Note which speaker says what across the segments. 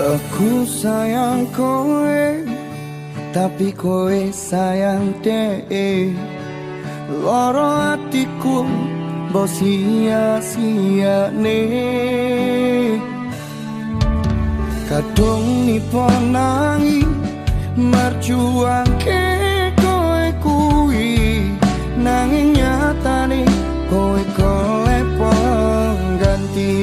Speaker 1: Aku sayang kowe, tapi kowe sayang dek. Loro hatiku mbok sia-sia nih. Kadung nipo nangi merjuangke kowe kuwi, nanging nyatane kowe golek pengganti.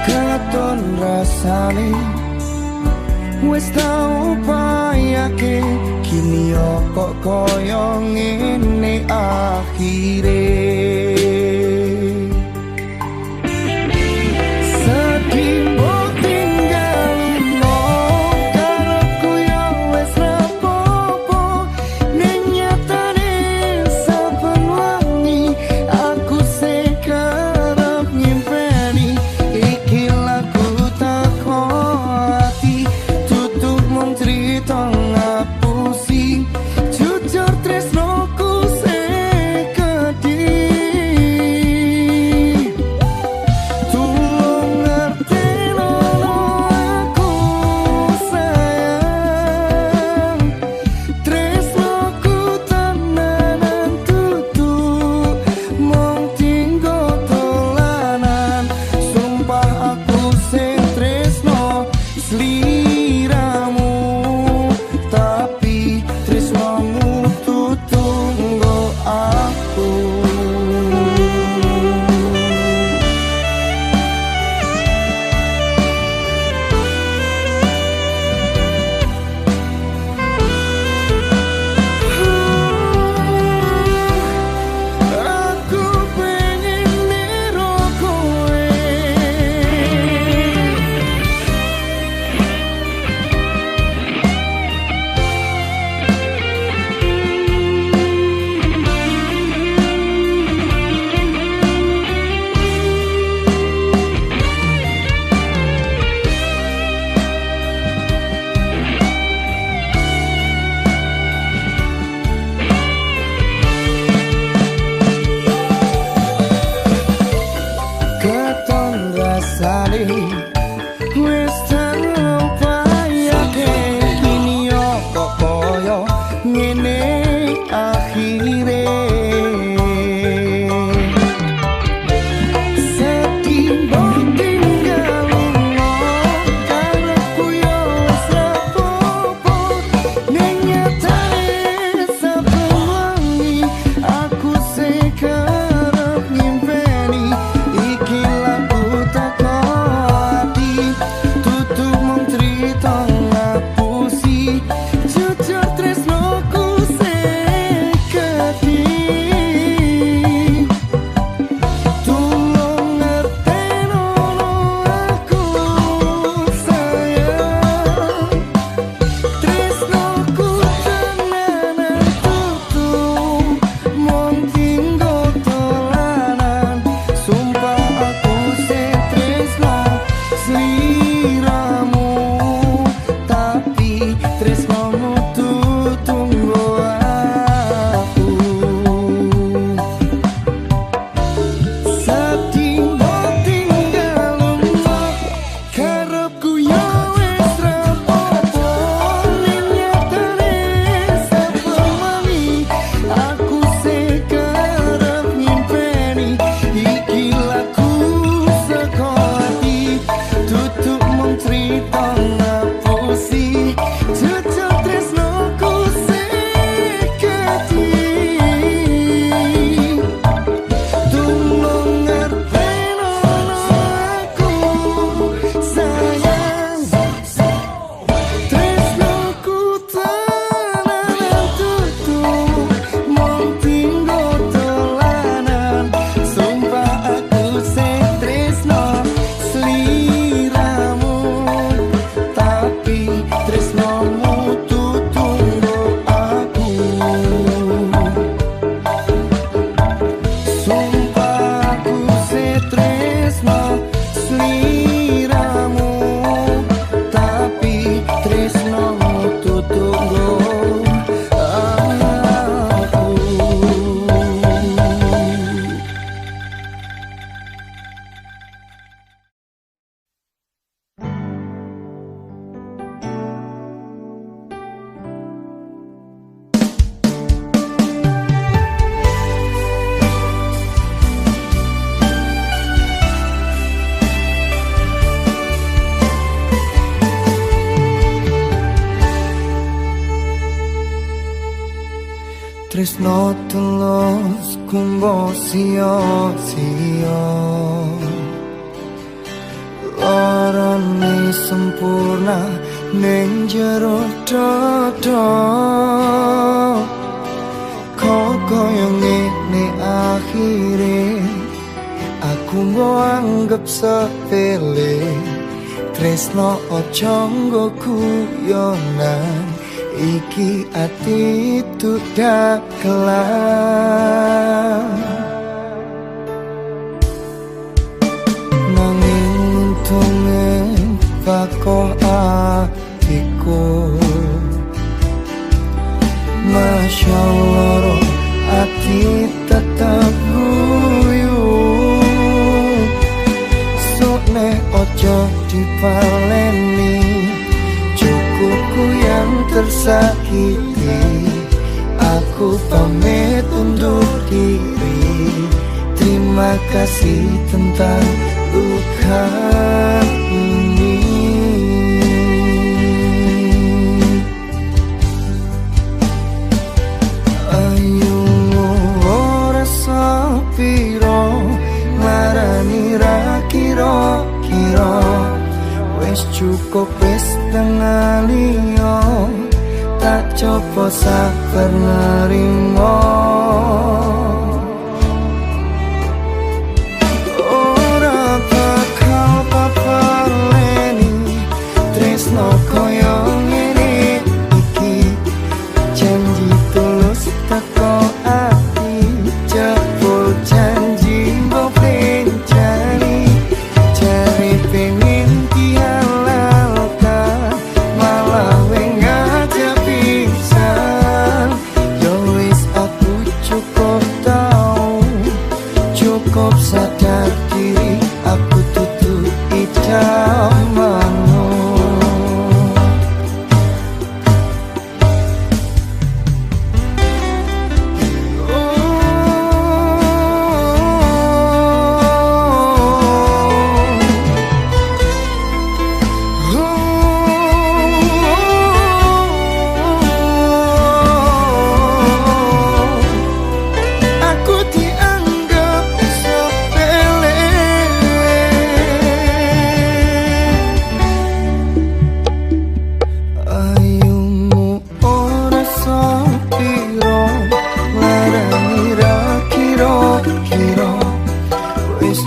Speaker 1: Katon rasane wis tau payake, kini kok koyo ngene akhire. Sedih mbok tinggalno, karepku yo wis rapopo, ning nyatane saben wengi aku sing kerep nyimpeni iki lagu tako ati. Tutup mung cerita ngapusi, jujur tresnoku sing kedhi tresno tulus kumbo sia-sia lorone sempurna ning jero dada kok koyo ngene akhire aku mbok anggap sepele tresno ojo nggo guyonan iki ati dagelan nanging untunge bako atiku Masya Allah ati tetap guyu sone ojo dipaleni cukup yang tersakiti aku pamit undur diri terima kasih tentang luka ini ayo ora sapiro marani ra kira-kira wis cukup wis tengah liyo tak coba sabar nerimo ora bakal papaleni tresno koyo ngene iki janji tulus teko ati jebul janji mbok pencari cari pengen dihalalkan malah wengat cukup sadar diri aku tutup idamanmu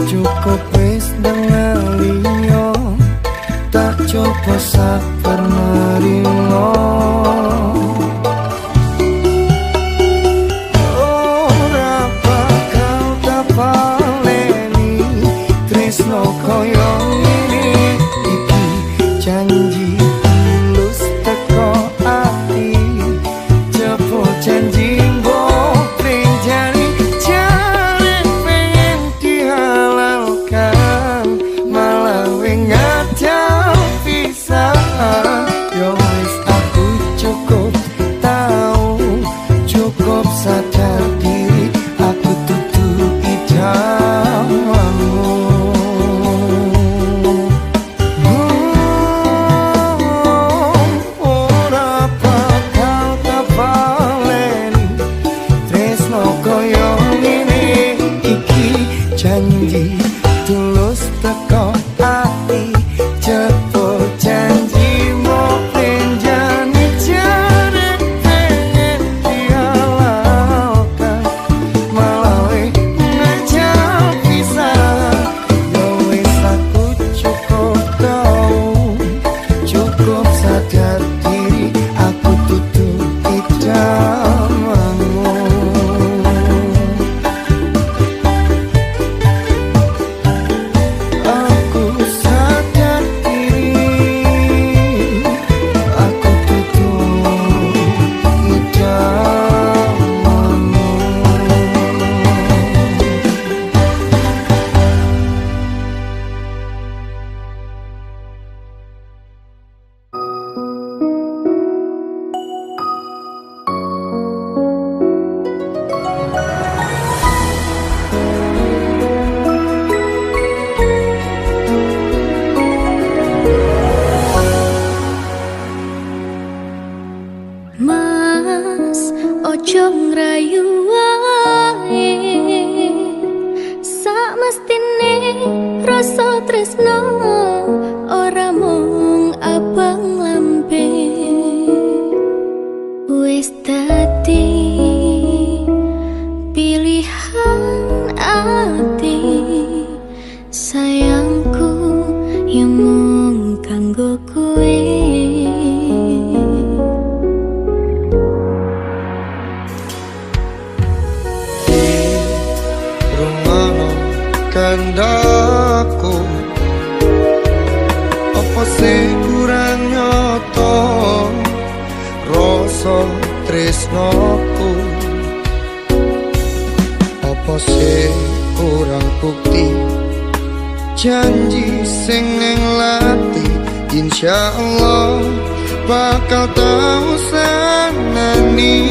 Speaker 1: cukup wis dengan liyo tak coba sabar nerimo ora bakal tak paleni tresno koyo ngene iki janji tulus teko ati coba janji mbok penjani malah wengat jauh pisah yo wis aku
Speaker 2: rasa tresno ora mung abang lambe wis dadi pilihan ati sayangku yang mung kanggo kowe.
Speaker 1: Kandaku apa sih kurang nyoto rasa tresnoku, apa sih kurang bukti janji sing ning lati, insyaallah bakal tau sanani.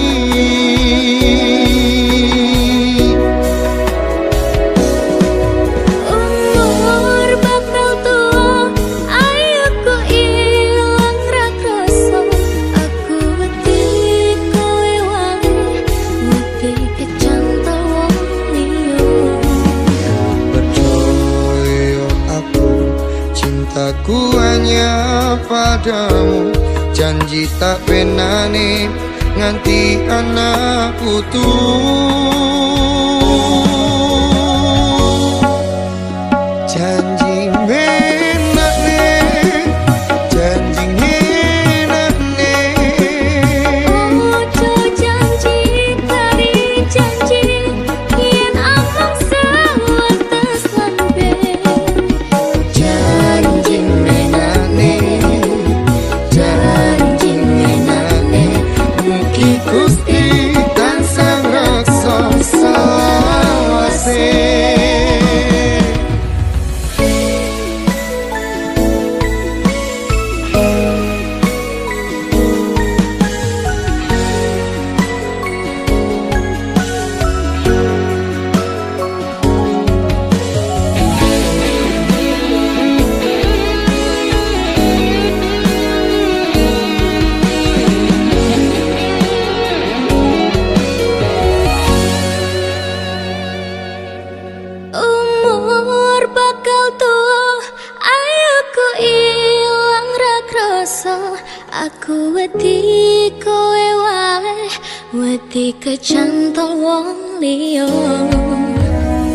Speaker 1: Aku hanya padamu, janji tak penane nganti anak putu. Janji menane, janji menane.
Speaker 2: Ojo janji kari janji, yen amang sewates lambe.
Speaker 1: Gusti tansah raksa selawase. Aku wedi kowe wae, wedi kecantol wong liya.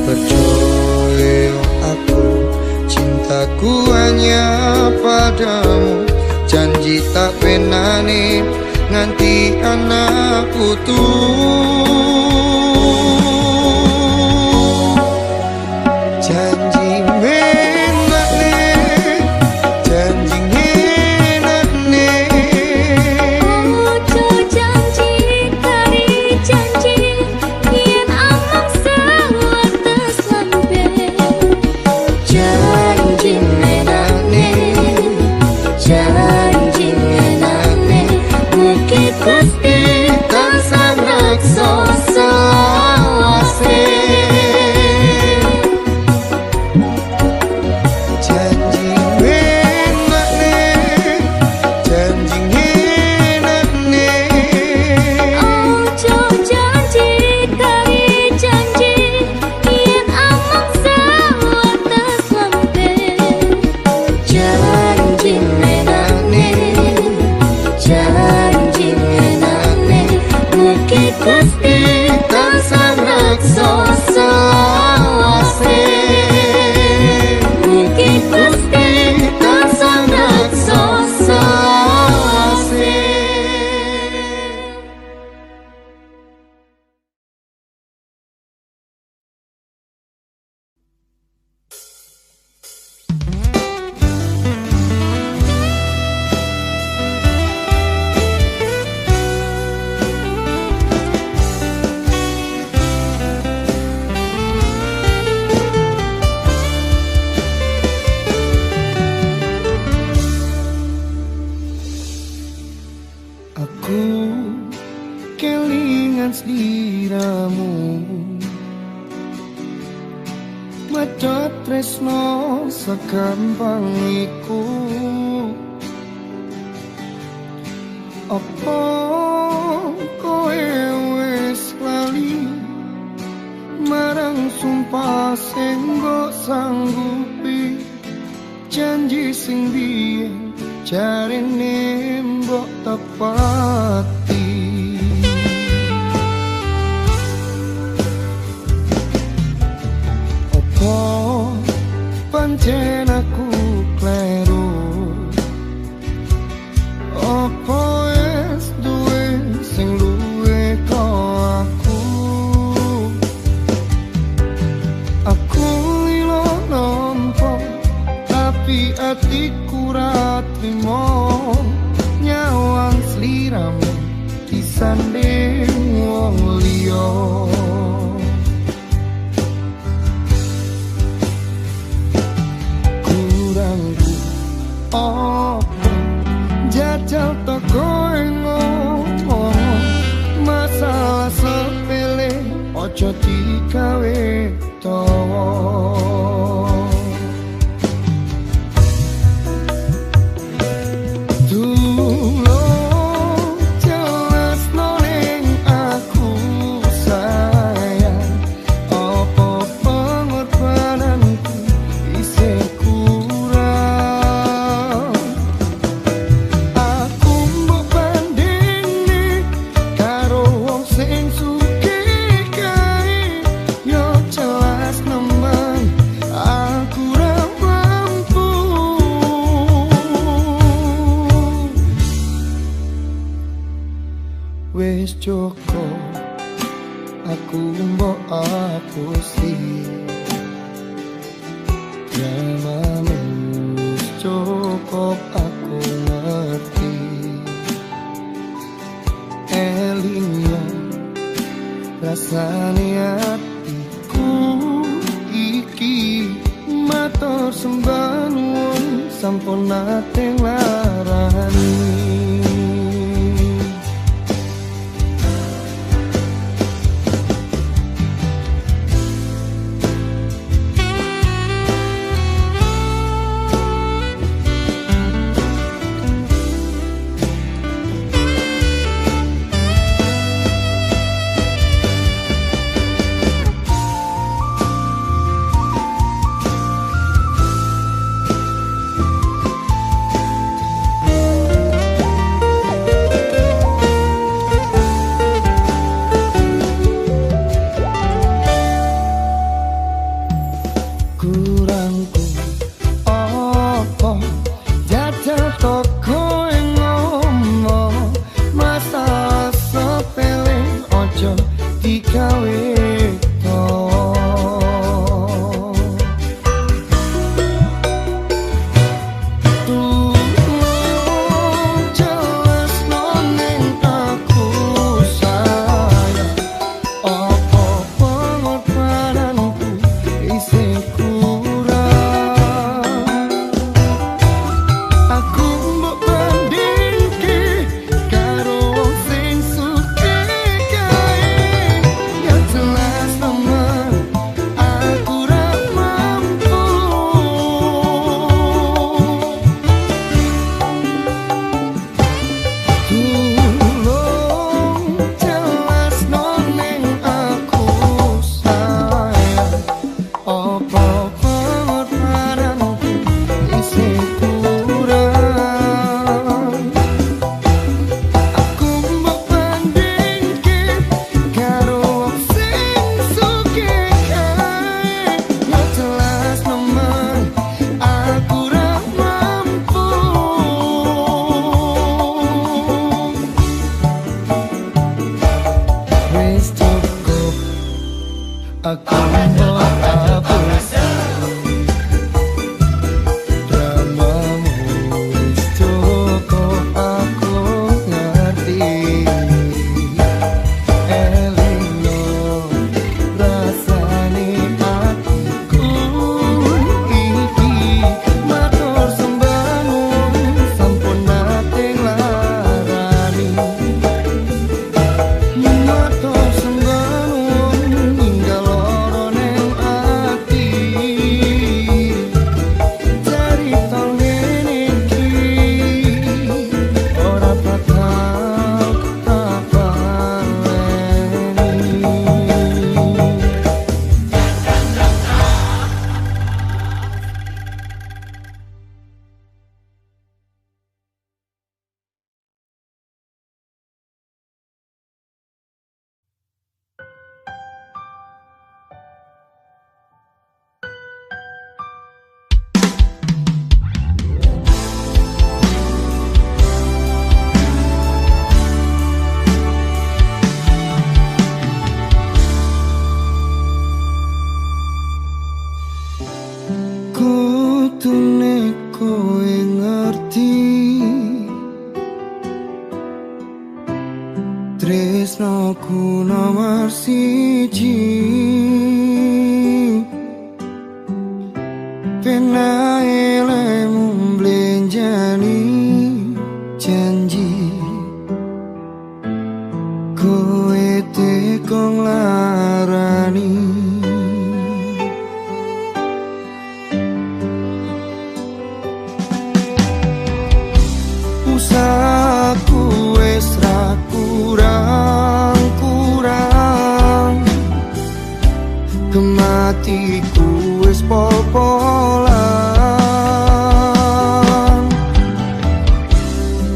Speaker 1: Percaya aku, cintaku hanya padamu, janji tak penane nganti anak putu. Janji menane, janji Gusti tansah raksa selawase. Janji menane, janji menane.
Speaker 2: Ojo janji kari janji, yen amang sewates lambe.
Speaker 1: Janji menane, janji Gusti tansah raksa selawase. Mugi Gusti tansah raksa selawase. Aku kelingan sliramu, medhot tresno sagampang iku. Apa kowe wis lali marang sumpah sing mbok sanggupi, janji sing biyen jarine mbok tepati. Opo pancen aku kleru, opo es duwe sing luwe ko aku lilo nompo tapi atiku ra trimo nyawang sliramu disanding wong liya. Kurangku opo jajal toko ngomong masalah sepele ojo digawe tawa. Tulung jelasno ning aku sayang, opo pengorbananku isih kurang. Aku mbok bandingne karo wong sing sugih kae, yo jelas nemen aku ra mampu. Wis cukup aku mbok apusi, dramamu wis cukup aku ngerti. Elinyo rasane atiku iki, matur sembah nuwun sampun nate nglarani. Kurangku opo jajal toko ngomong masalah sepele ojo digawe tawa. Tulung jelasno ning aku sayang, opo pengorbananku isih aku mau hapus dramamu, wis cukup aku ngerti. Elinyo rasane atiku iki, matur sembah nuwun sampun nate nglarani. Matur sembah nuwun ninggal loro ning ati. Penae lemu mblenjani janji kowe tekong larani usahaku wis ra kurang-kurang kematiku wis pol-polan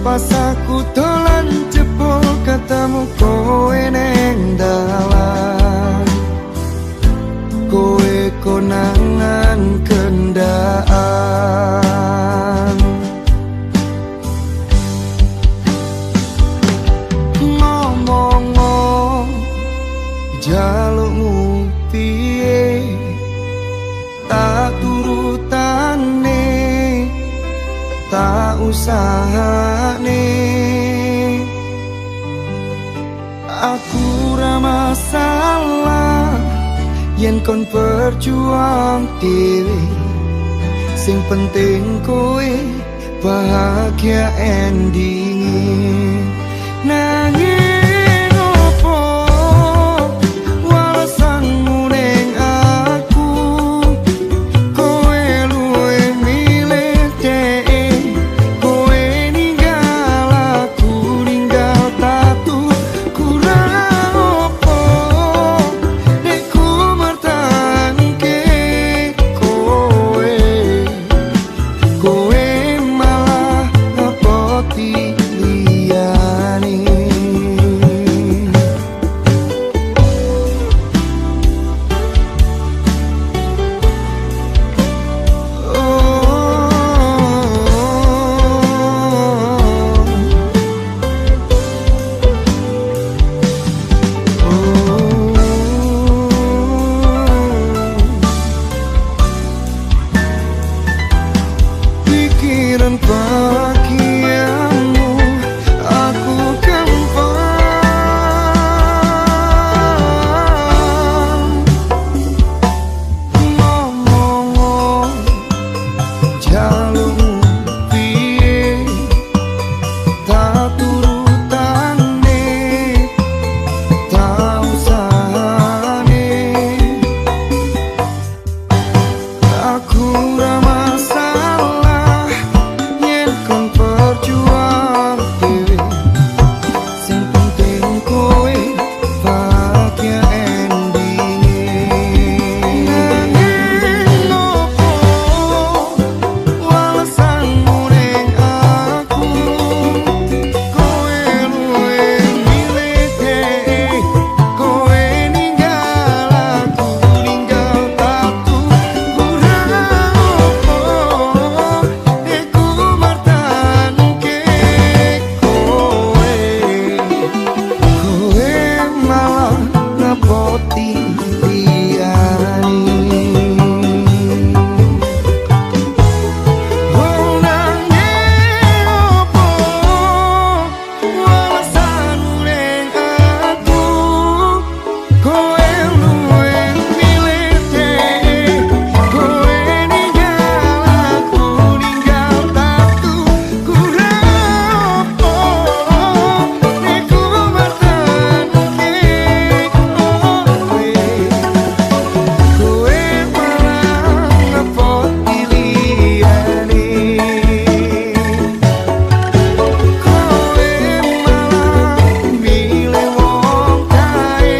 Speaker 1: pas aku dolan jebol ketemu kowe neng dalan kowe konangan kendaan ngomong jalukmu piye tak turutane tak usahane aku ra masalah yen kon berjuang dhewe sing penting kowe bahagia endinge nanging opo walesanmu ning aku kowe luwe milih dhek kowe ninggal aku ninggal tatu kurang opo nek ku mertahanke kowe malah ngepoti liyane pikiran bahagiamu aku gampang ngomong jalukmu piye tak turutane tak usahane aku ra masalah yen kon berjuang dhewe sing penting kowe bahagia endinge nanging opo walesanmu ning aku kowe luwe milih dhek kowe ninggal aku ninggal tatu kurang opo nek ku mertahanke kowe malah ngepoti liyane oh nanging opo walesanmu ning aku kowe luwe milih dhek kowe ninggal aku ninggal tatu kurang opo nek ku mertahanke kowe malah ngepoti liyane kowe malah milih wong kae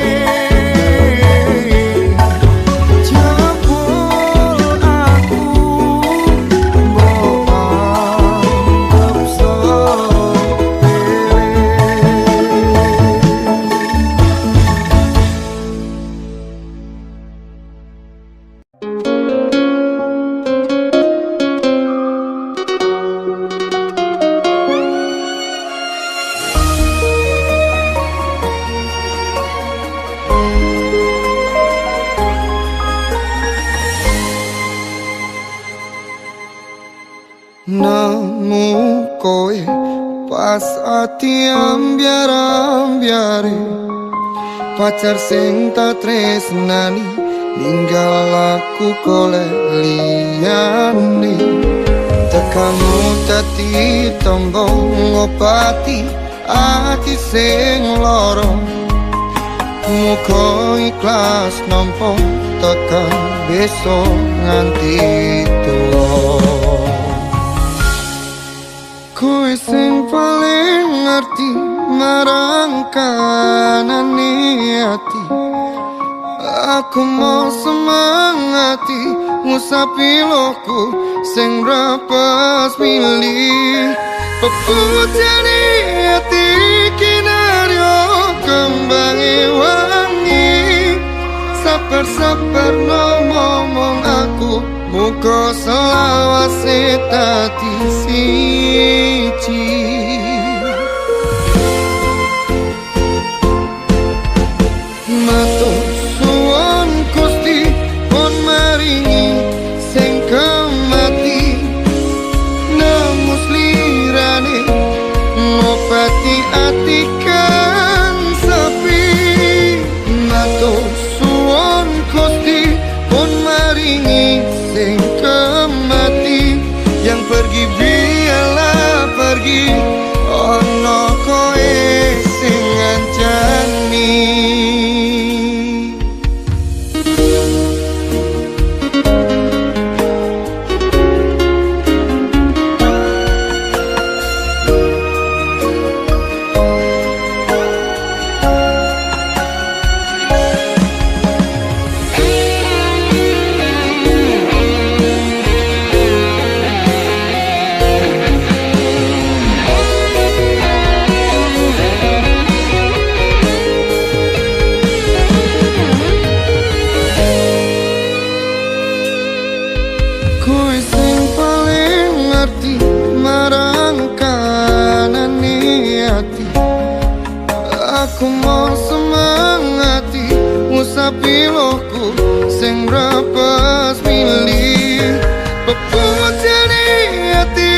Speaker 1: jebul aku mbok anggap sepele. Nemu kowe pas ati ambyar-ambyare pacar sing tak tresnani ninggal aku golek liyane. Tekamu dadi tombo ngobati ati sing lara. Muga ikhlas nampa tekan besok nganti tuwa. Kowe sing paling ngerti marang kanane ati. Aku mau semangati ngusapi loku sing rapas milih. Pepujane ati kinaryo kembangi wangi. Sabar-sabar no ngomong aku, muga selawase dadi siji. Matur suwun Gusti pun maringi sing kemati. Nemus lirane ngobati ati kang sepi. Matur suwun Gusti pun maringi sing kemati. Yang pergi biarlah pergi, ono koe sing ngancani. Kowe sing paling ngerti marang kanane ati. Aku mau semangati ngusapi loku sing rapas milih. Pepujane ati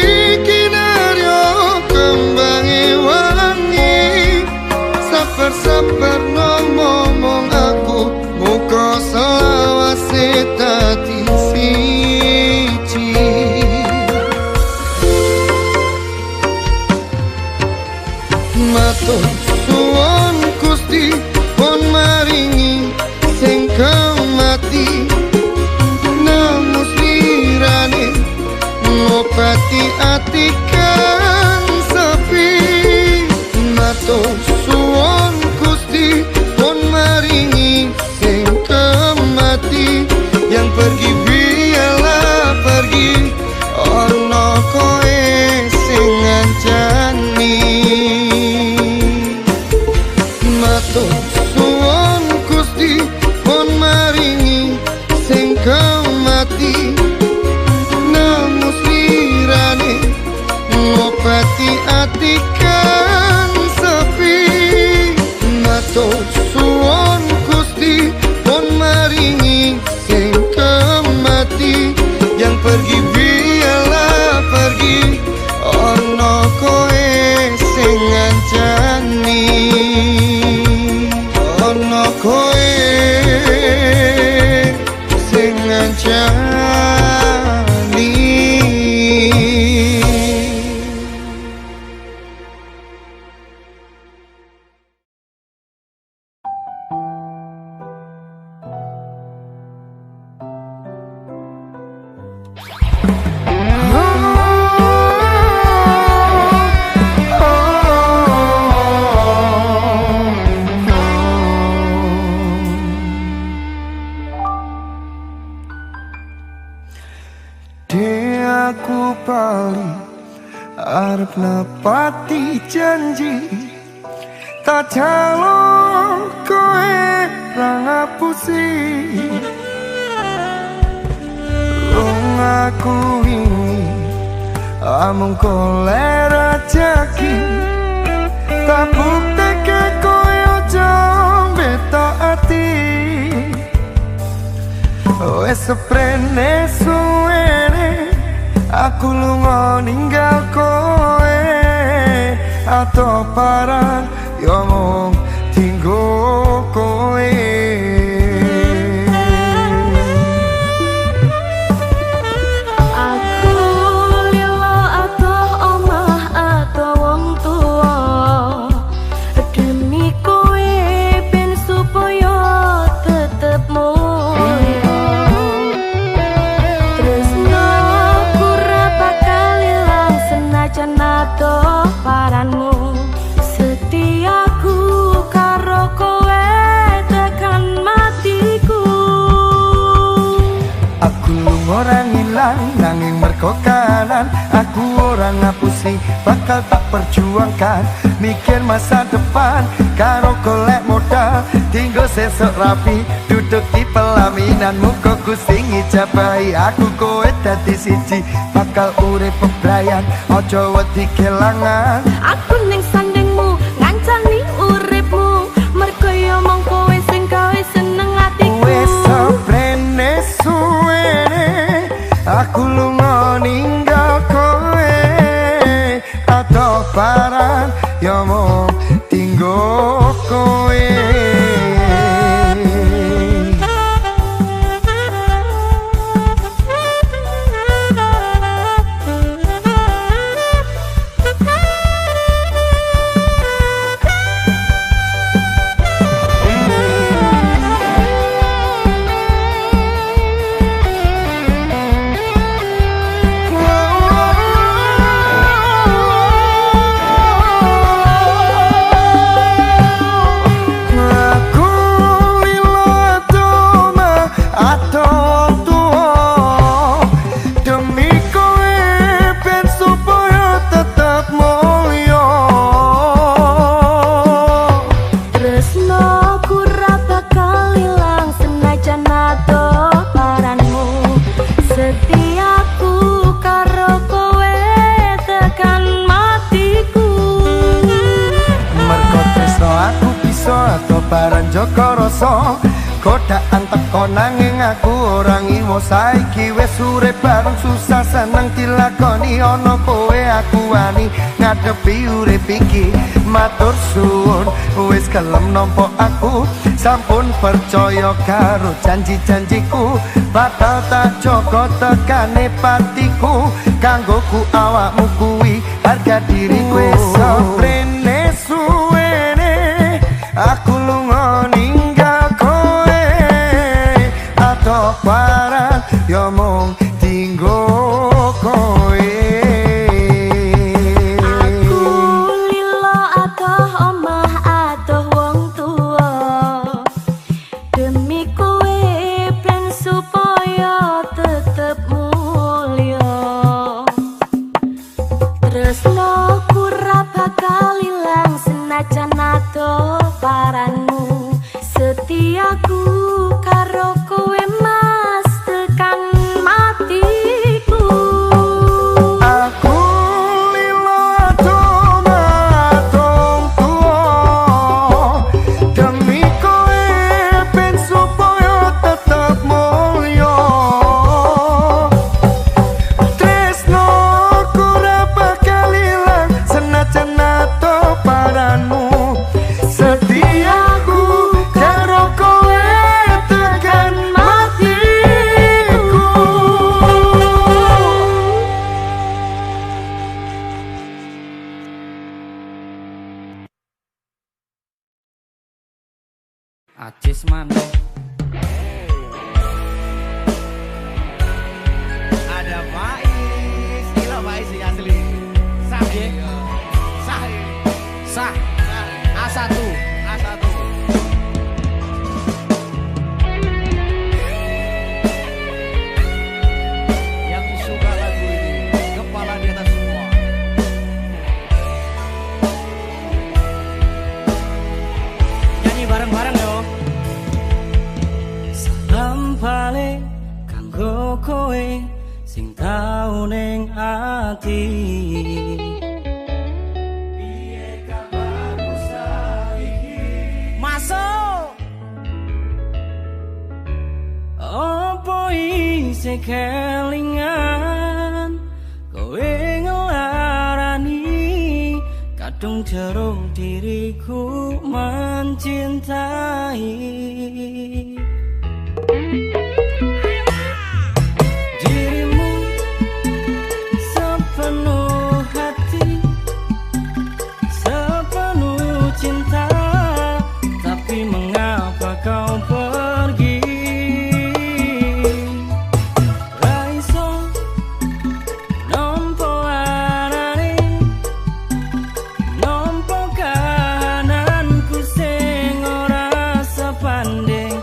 Speaker 1: kinaryo kembangi wangi. Sabar-sabar no ngomong aku, muga selawase dadi siji. Matur suwun Gusti pun maringi sing kemati. Nemus lirane ngobati ati kang sepi. Matur suwun Gusti pun maringi sing kemati. Yang pergi biarlah pergi, ono koe sing ngancani. Matur suwun Gusti pun maringi sing kemati. Nemus lirane ngobati ati kang sepi. Matur suwun Gusti pun maringi sing kemati. Yang pergi biarlah pergi, ono koe sing ngancani. Ono koe sing ngancani. Aku bali arep nepati janji. Tak calon kowe ra ngapusi. Wong aku ini amung golek rejeki. Tak bukteke kowe aja betok ati. Wes seprene suwene aku lunga ninggal kowe. Atau parang yo mung tinggo kowe. Aku lunga ora ngilang nanging mergo kanan. Aku ora ngapusi bakal tak perjuangkan. Mikir masa depan karo golek modal. Tinggal sesuk rapi duduk di pelaminan. Muga Gusti ngijabahi aku kowe dadi siji. Bakal urip bebrayan ojo wedi kelangan.
Speaker 2: Aku ning sandingmu ngancani uripmu. Mergo yo mong kowe sing gawe seneng atiku.
Speaker 1: Wes sabrene suwene aku lunga ninggal kowe. Atau parang yo mong tinggo kowe. Baran Joko Roso godaan teko nanging aku orang iwo. Saiki wes urip bareng susah seneng dilakoni. Ono kowe aku wani ngadepi urip iki. Matur suwun wis kelem nampa aku. Sampun percaya karo janji-janjiku. Bakal tak jaga tekane patiku. Kanggoku awakmu kuwi harga diriku. Wis sabrene suwene aku lunga ninggal kowe. Atau parang yo mung tinggo kowe.
Speaker 2: Aku lilo atoh omah atoh wong tua. Demi kowe ben supaya tetep mulya. Tresnoku ra bakal ilang senajan atoh paranmu. Setiaku karo kowe mas tekan matiku.
Speaker 1: Aku lilo atoh matong tuwa. Demi kowe ben supaya tetep mulya. Tresnoku ora bakal ilang senajan atoh paranmu. Setiaku karo kowe tekan matiku.
Speaker 3: Ajis maneh
Speaker 4: Ada Faiz, gila Faiz sih asli. Sah ya? Sah.
Speaker 3: sah A1
Speaker 4: A1. Yang suka lagu ini, kepala di atas semua.
Speaker 3: nyanyi bareng-bareng yo. Salam paling kanggo kowe sing tau ning ati. Piye kabarmu saiki? Masuk. Opo isih kelingan kowe ngelarani kadung jero diriku mencintai. Dirimu sepenuh hati, sepenuh cinta, tapi mengapa kau pergi? Raiso nompo anane, nompo kahananku sing ora sepanding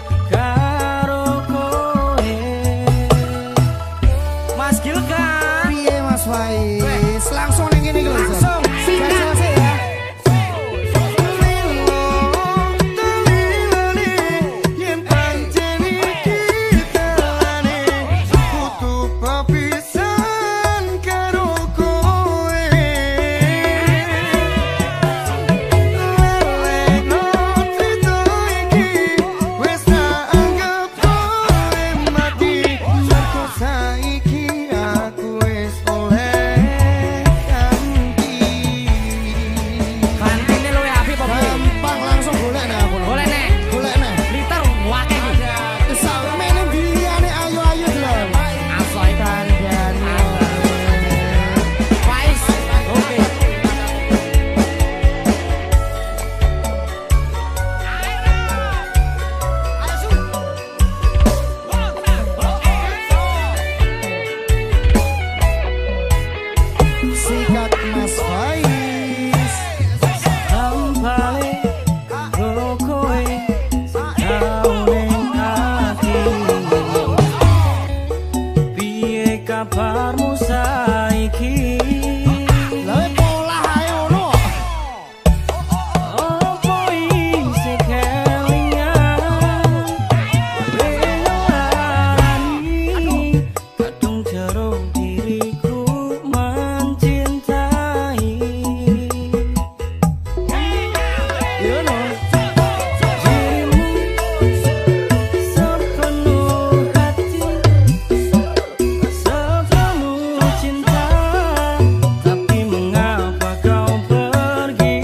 Speaker 3: kabarmu saiki?
Speaker 4: Lah pola ae ono.
Speaker 3: Opo isih kelingan Relarani kadung jero diriku mencintai. You know dirimu sepenuh hati, sepenuh cinta. Tapi mengapa kau pergi?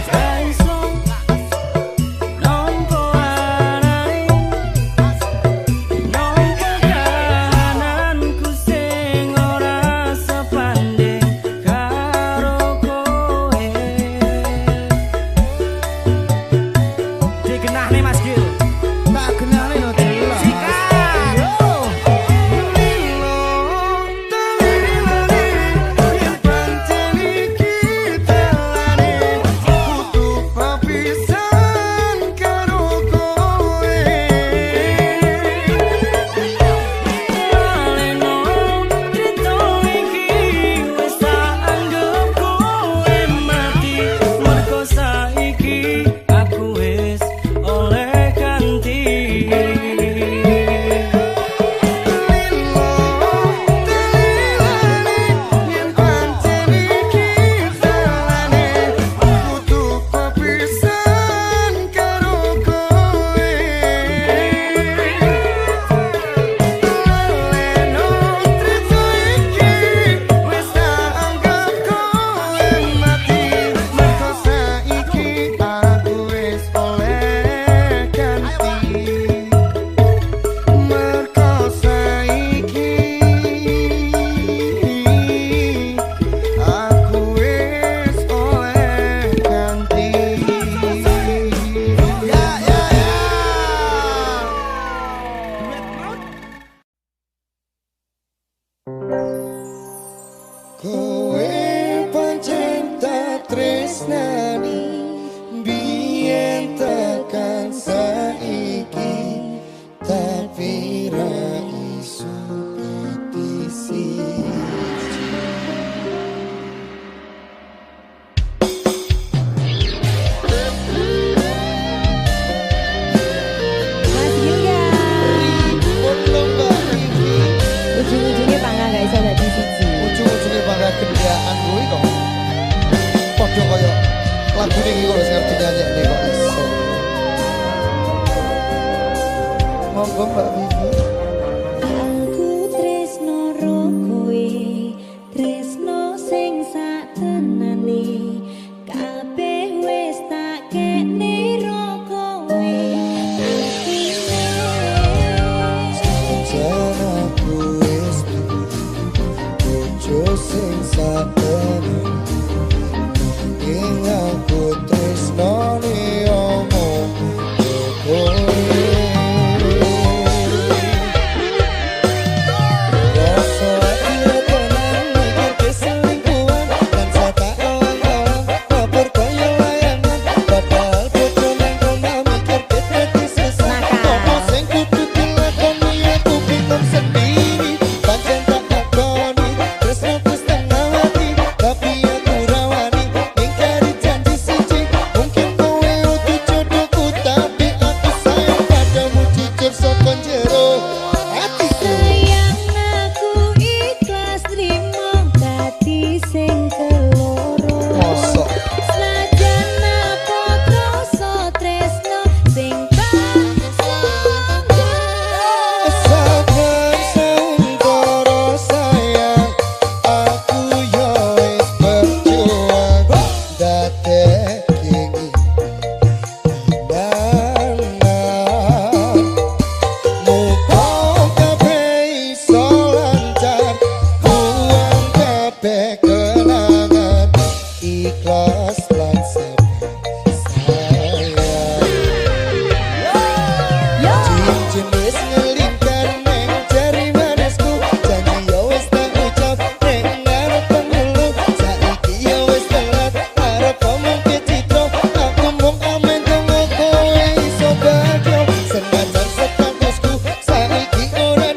Speaker 3: Raiso nonko arai, nonko kahananku sing ora sepanding karo kowe.
Speaker 4: Dikenah nih Mas Gil. Tak kenal nih no jelas. Sikat.
Speaker 3: Aleno crito iki wis tak anggap kowe mati. Mergo saiki aku wis oleh ganti.
Speaker 1: Kowe pancen tak tresnani biyen tekan saiki, tapi ra iso disi.
Speaker 2: Mas Gilga, ujung-ujungnya pangga gak iso dadi siji.
Speaker 1: Ujung-ujungnya bangga kedayaan gue kok. Podo kaya lagu ini kok harus ngerti nyanyi kok iso. Monggo Mbak Vivi.
Speaker 2: Aku tresno ro kowe, tresno sing satenane. Kabeh wis tak kene ro kowe.
Speaker 1: Jan aku wis bojo sing satenane. Ing aku tresnane omong kowe. Rasa ati tenan mikir keselingkuhan dan sata orang-orang baper kaya layangan. Padahal bojo nang kono mikir dadi sesat. Apa sing kudu dilakoni aku bingung sendiri. Pancen tak akoni tresno wis tengah mati, tapi aku rawani ingkari janji siji. Mungkin kowe utuh jodohku, tapi aku sayang padamu jujur saka jero hatiku.
Speaker 2: Sayang aku ikhlas trimo dadi sing keloro.
Speaker 1: Mosok
Speaker 2: Senajan apa krasa tresno sing
Speaker 1: sabar sangkara sayang, aku yo wis berjuang dadekake kenangan. Muga kabeh iso lancar, buang kabeh kenangan, ikhlas lan sabar sayang. Cincin wis ngelingkar neng jari manisku, janji ya wis tak ucap neng ngarep penghulu. Saiki ya wis telat arep omong ke citra, aku mung amen tunggu kowe iso bagyo. Senajan statusku saiki ora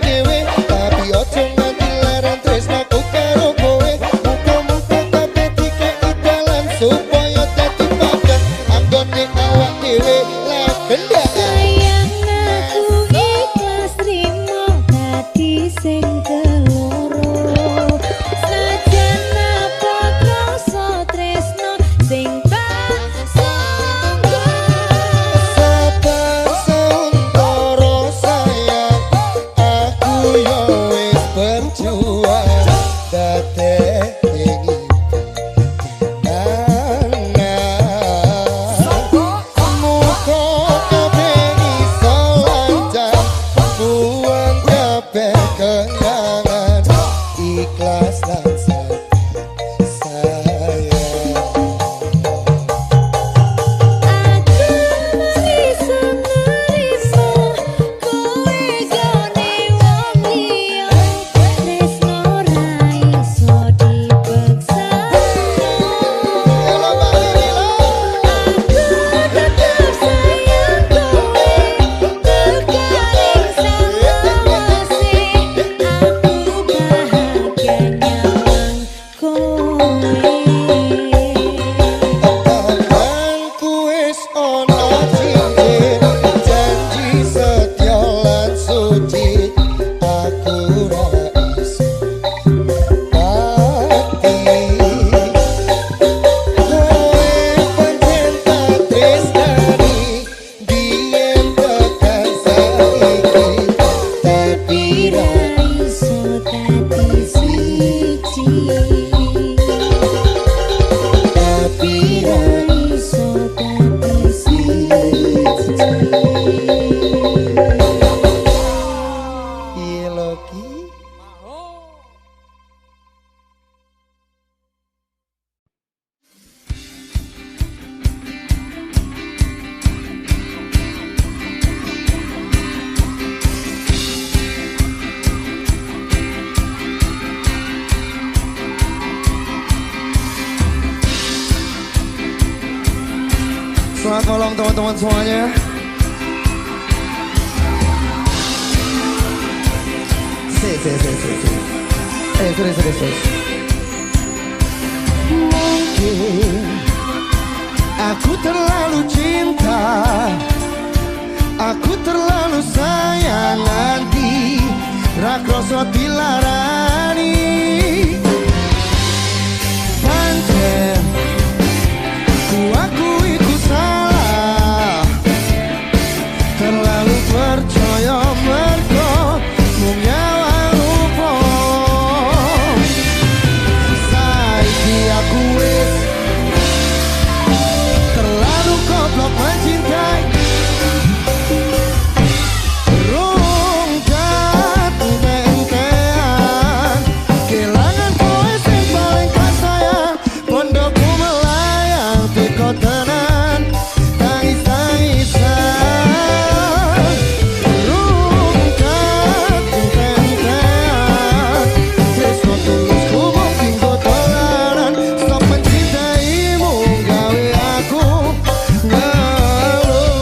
Speaker 1: Selamat malam teman-teman semuanya. Serius. Mungkin aku terlalu cinta, aku terlalu sayang nanti rakroso dilarani. Pancen ku akui ku salah, terlalu percaya mergo mung nyawa rupa. Saiki aku wis terlalu goblok mencintai. Rung gantengan kelangan kowe sing paling kasayang. Pondokku melayang teko tenan tangis-tangisan. Rung gantengan tresno tulus ku mung tolanan. Stop mencintaimu gawe aku ngeluh.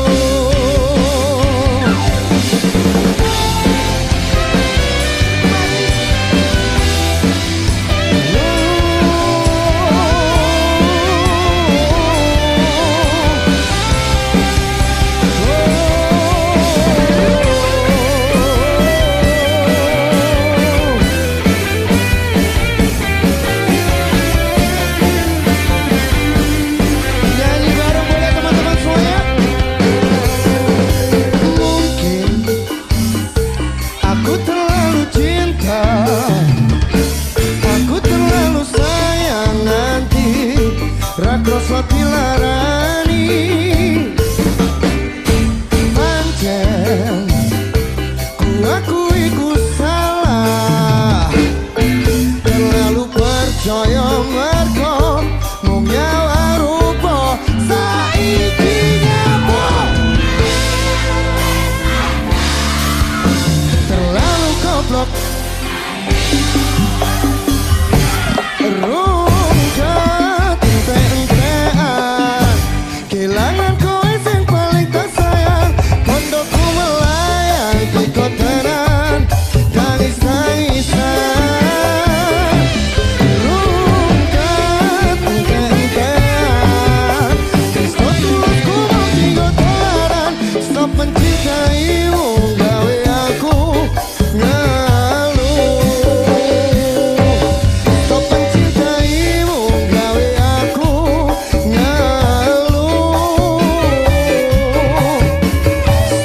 Speaker 1: Nyanyi bareng boleh teman-teman semuanya. Mungkin aku terlalu cinta, aku terlalu sayang nanti rakroso dilarani. Pancen ku akui ku salah, terlalu percaya mergo mung nyawa rupa. Saiki nyapa terlalu goblok. Rung gantengan kelangan kowe sing paling tak sayang. Pondokku melayang teko tenan tangis-tangisan. Rung gantengan tresno tulus ku mung tinggal tolanan. Stop mencintaimu gawe aku ngeluh. Stop mencintaimu gawe aku ngeluh.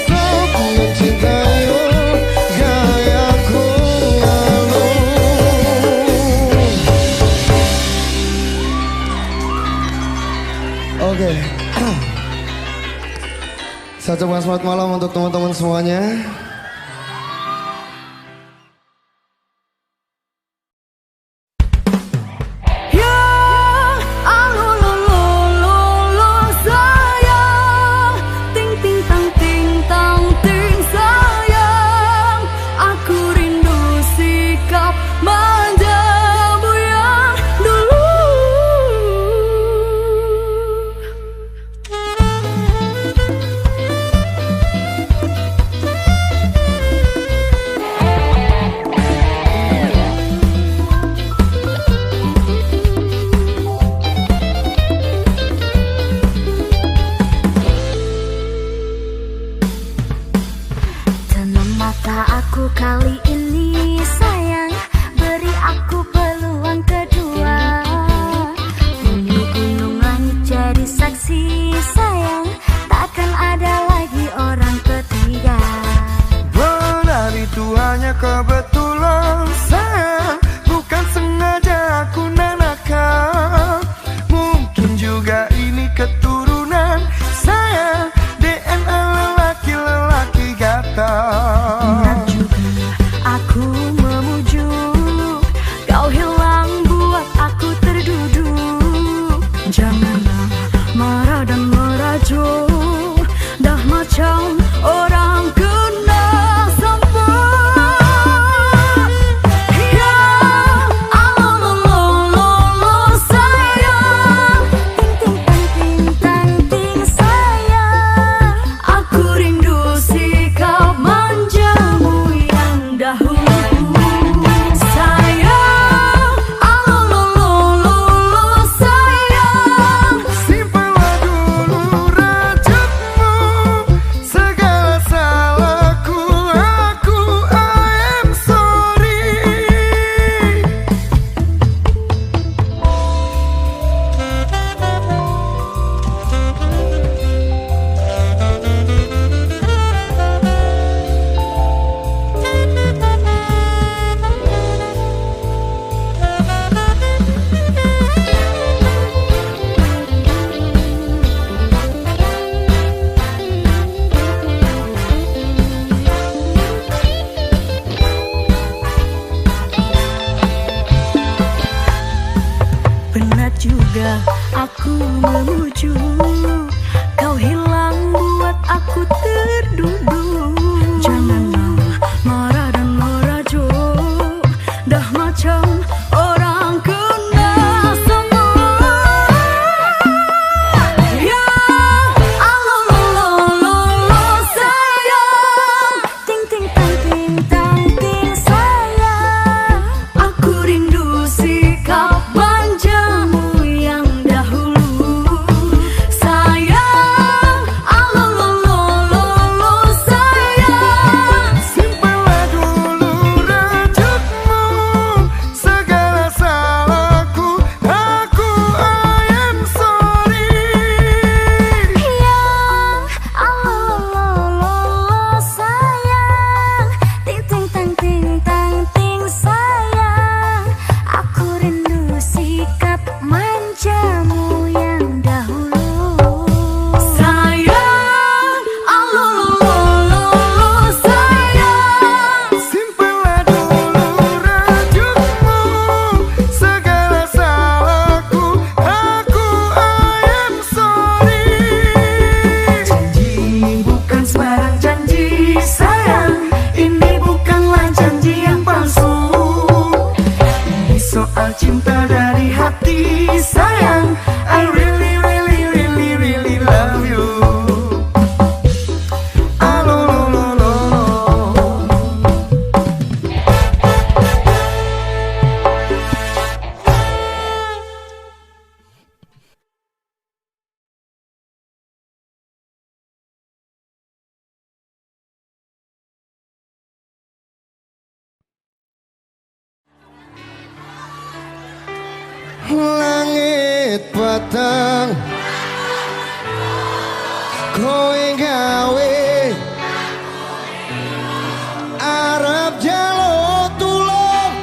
Speaker 1: Stop mencintaimu gawe aku ngeluh. Oke. Saya ucapkan selamat malam untuk teman-teman semuanya.
Speaker 2: Ya, sayang, ting ting tang ting tang ting sayang, aku rindu sikap manjamu yang dulu. Tenang mata aku kali ini sayang, beri aku peluang kedua. Bumi gunung langit jadi saksi sayang, takkan ada lagi orang ketiga.
Speaker 1: Benar itu hanya kebetulan sayang, bukan sengaja aku nanakan. Mungkin juga ini keturunan sayang, DNA lelaki-lelaki gata.
Speaker 2: Benar juga aku memujuk, kau hilang buat aku terduduk. Janganlah marah dan merajuk, dah macam orang kena sampah. memuju. Kau hilang buat aku terduduk. Janganlah marah dan merajuk, dah macam orang kena semut. Ya Allah sayang, ting ting tang ting tang ting sayang. Aku rindu sikap manjamu yang dahulu. Sayang, Allah sayang.
Speaker 1: Simpanlah dulu rajutmu, segala salahku, aku I am sorry.
Speaker 2: Ya Allah sayang, ting ting tang ting tang ting sayang. Aku rindu sikap manjamu yang dahulu. Sayang, Allah sayang.
Speaker 1: Simpanlah dulu rajutmu, segala salahku, aku I am sorry.
Speaker 2: Janji bukan sembarang janji sayang, ini bukanlah janji yang palsu. Ini soal cinta dari hati sayang, I really really really really love you.
Speaker 1: Langit petang, kowe gawe arep jaluk tulung.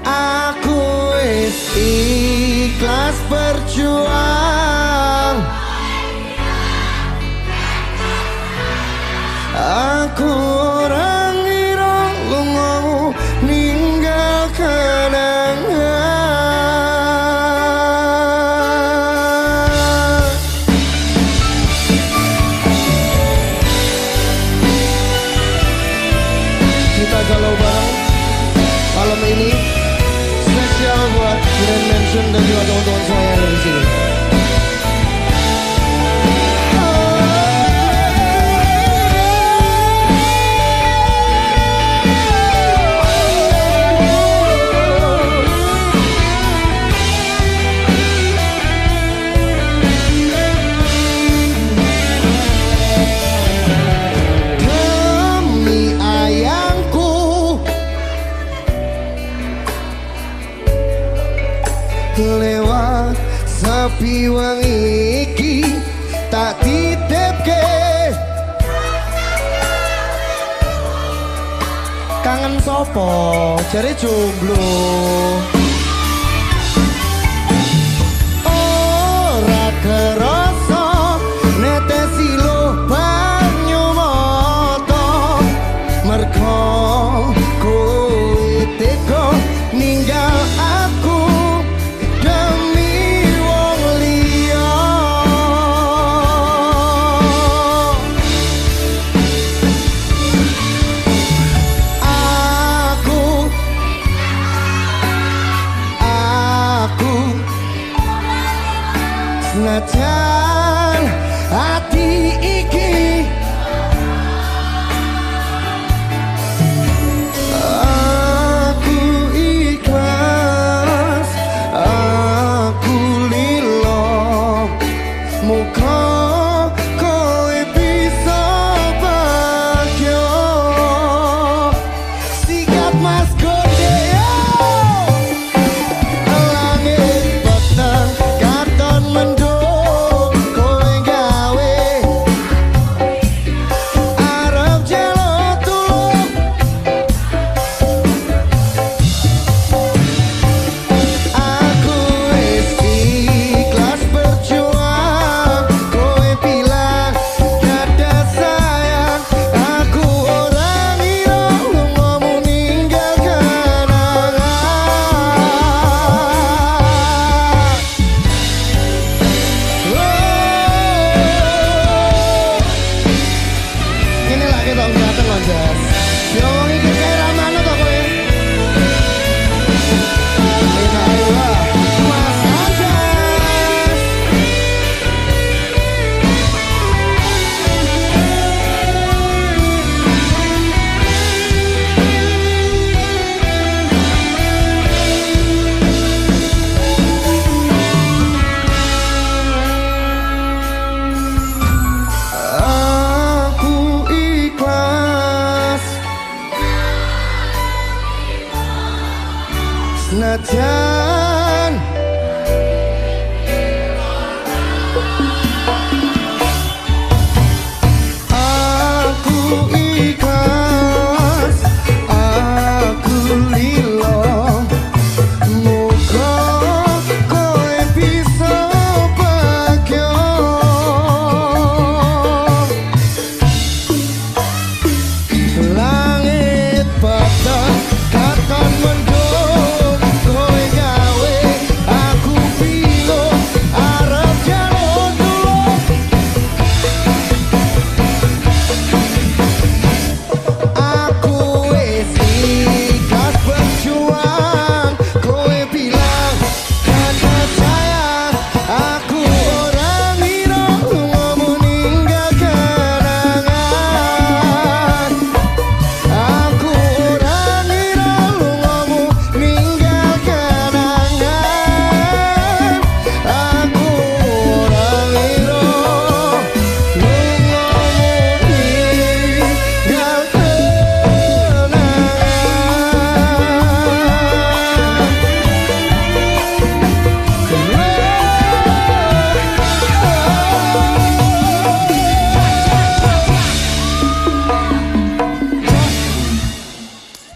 Speaker 1: Aku wis ikhlas berjuang. Aku orang ngira lungamu ninggal kenangan. Kita galau bareng malam ini, spesial buat Grand Mansion dan juga teman-teman saya yang ada di sini. Demi ayangku, lewat sepi wengi iki tak titipke. Kangen sopo jare jomblo.